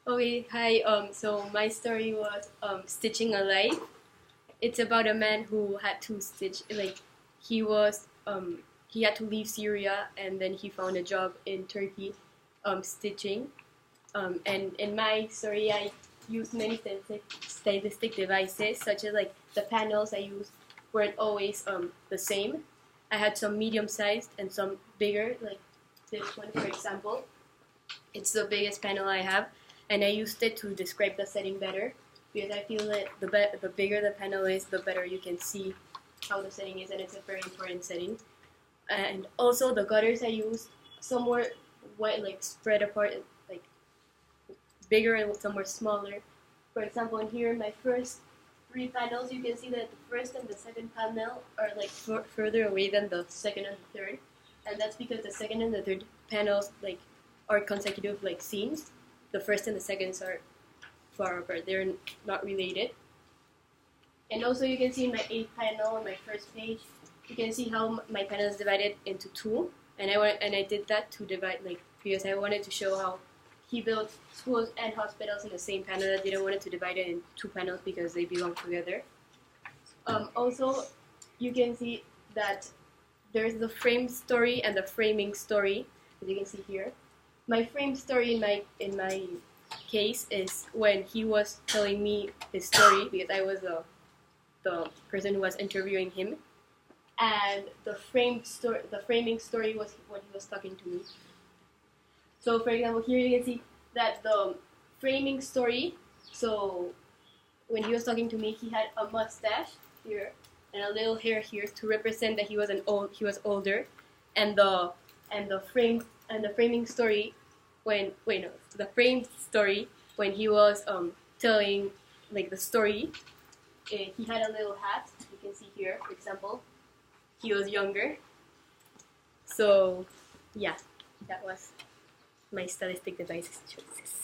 Okay, hi. So my story was Stitching a Life. It's about a man who had to stitch, like, he was he had to leave Syria and then he found a job in Turkey, stitching. And in my story, I used many stylistic devices, such as like the panels I used weren't always the same. I had some medium sized and some bigger, like this one, for example. It's the biggest panel I have, and I used it to describe the setting better because I feel that the bigger the panel is, the better you can see how the setting is, and it's a very important setting. And also the gutters I used, some were white, like spread apart, like bigger, and some were smaller. For example, in here, my first three panels, you can see that the first and the second panel are like further away than the second and the third, and that's because the second and the third panels like are consecutive like scenes. The first and the seconds are far apart; they're not related. And also, you can see in my eighth panel on my first page, you can see how my panel is divided into two, and I did that to divide like because I wanted to show how he built schools and hospitals in the same panel. I didn't want it to divide it in two panels because they belong together. Also, you can see that there's the frame story and the framing story, as you can see here. My frame story in my case is when he was telling me his story because I was the person who was interviewing him, and the framing story was when he was talking to me. So, for example, here you can see that the framing story. So, when he was talking to me, he had a mustache here and a little hair here to represent that he was older, and the framing story when wait no the framed story when he was telling like the story, he had a little hat. You can see here, for example, he was younger. So, yeah, that was my stylistic devices choices.